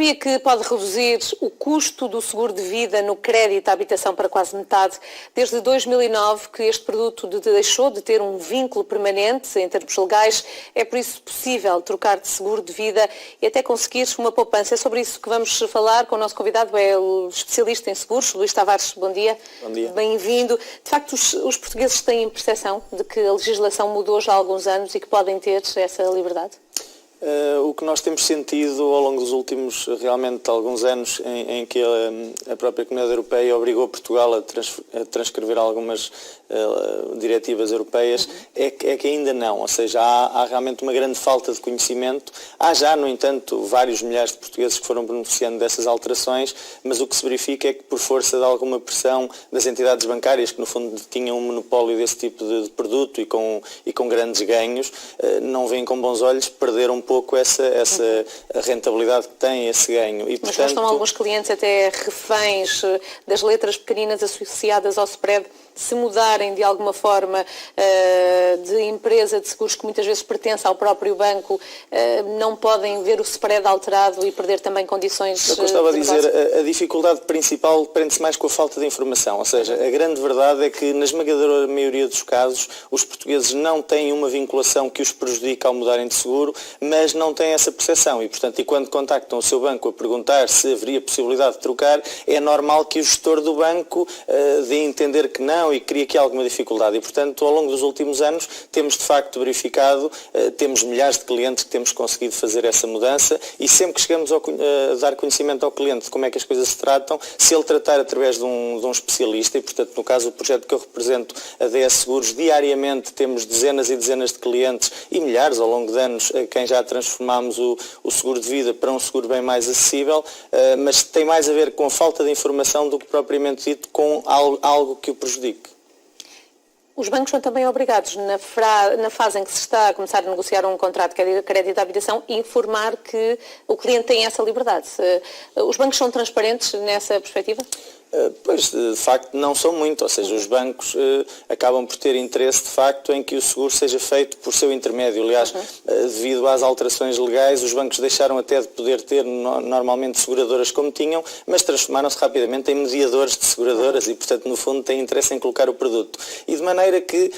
Sabia que pode reduzir o custo do seguro de vida no crédito à habitação para quase metade. Desde 2009 que este produto deixou de ter um vínculo permanente em termos legais. É por isso possível trocar de seguro de vida e até conseguir uma poupança. É sobre isso que vamos falar com o nosso convidado, é o especialista em seguros, Luís Tavares. Bom dia. Bom dia. Bem-vindo. De facto, os portugueses têm percepção de que a legislação mudou já há alguns anos e que podem ter essa liberdade? O que nós temos sentido ao longo dos últimos, realmente, alguns anos, em que a própria Comunidade Europeia obrigou Portugal a transcrever algumas diretivas europeias, é que ainda não, ou seja, há realmente uma grande falta de conhecimento. Há já, no entanto, vários milhares de portugueses que foram beneficiando dessas alterações, mas o que se verifica é que, por força de alguma pressão das entidades bancárias, que no fundo tinham um monopólio desse tipo de produto e com grandes ganhos, não veem com bons olhos perder um pouco essa rentabilidade que tem esse ganho. E, mas não estão alguns clientes até reféns das letras pequeninas associadas ao spread, se mudarem de alguma forma de empresa de seguros que muitas vezes pertence ao próprio banco, não podem ver o spread alterado e perder também condições. Eu gostava de dizer, a dificuldade principal prende-se mais com a falta de informação, ou seja, a grande verdade é que na esmagadora maioria dos casos os portugueses não têm uma vinculação que os prejudica ao mudarem de seguro, mas não têm essa percepção e, portanto, quando contactam o seu banco a perguntar se haveria possibilidade de trocar, é normal que o gestor do banco dê a entender que não e cria aqui alguma dificuldade. E, portanto, ao longo dos últimos anos temos de facto verificado, temos milhares de clientes que temos conseguido fazer essa mudança e sempre que chegamos a dar conhecimento ao cliente de como é que as coisas se tratam, se ele tratar através de um especialista, e, portanto, no caso do projeto que eu represento, a DS Seguros, diariamente temos dezenas e dezenas de clientes e milhares ao longo de anos a quem já transformámos o seguro de vida para um seguro bem mais acessível, mas tem mais a ver com a falta de informação do que propriamente dito com algo que o prejudique. Os bancos são também obrigados, na fase em que se está a começar a negociar um contrato de crédito à habitação, informar que o cliente tem essa liberdade. Os bancos são transparentes nessa perspectiva? Pois, de facto, não são muito, ou seja, os bancos acabam por ter interesse, de facto, em que o seguro seja feito por seu intermédio. Aliás, devido às alterações legais, os bancos deixaram até de poder ter normalmente seguradoras como tinham, mas transformaram-se rapidamente em mediadores de seguradoras e, portanto, no fundo, têm interesse em colocar o produto. E de maneira que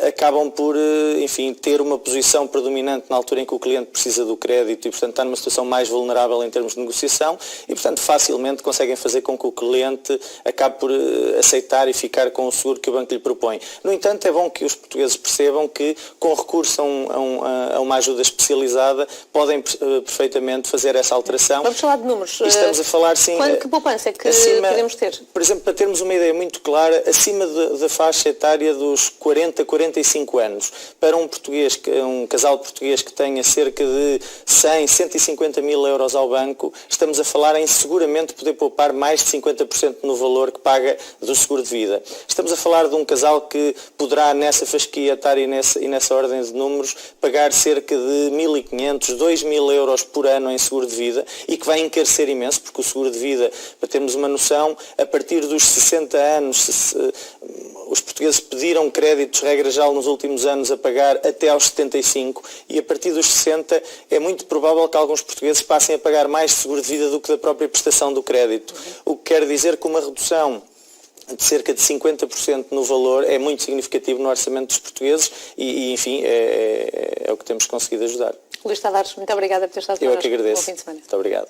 acabam por, enfim, ter uma posição predominante na altura em que o cliente precisa do crédito e, portanto, está numa situação mais vulnerável em termos de negociação e, portanto, facilmente conseguem fazer com que o cliente acabe por aceitar e ficar com o seguro que o banco lhe propõe. No entanto, é bom que os portugueses percebam que, com recurso a uma ajuda especializada, podem perfeitamente fazer essa alteração. Vamos falar de números. E estamos a falar, sim, que poupança é que podemos ter? Por exemplo, para termos uma ideia muito clara, acima da faixa etária dos 40, 45 anos, para um casal português que tenha cerca de 100, 150 mil euros ao banco, estamos a falar em seguramente poder poupar mais de 50% no valor que paga do seguro de vida. Estamos a falar de um casal que poderá, nessa fasquia etária e nessa ordem de números, pagar cerca de 1.500, 2.000 euros por ano em seguro de vida e que vai encarecer imenso, porque o seguro de vida, para termos uma noção, a partir dos 60 anos, os portugueses pediram créditos, regra geral, nos últimos anos a pagar até aos 75 e a partir dos 60 é muito provável que alguns portugueses passem a pagar mais de seguro de vida do que da própria prestação do crédito. O que quer dizer que uma redução de cerca de 50% no valor é muito significativo no orçamento dos portugueses e enfim, é o que temos conseguido ajudar. Luís Tavares, muito obrigada por ter estado connosco. Eu é que agradeço. Bom fim de semana. Muito obrigado.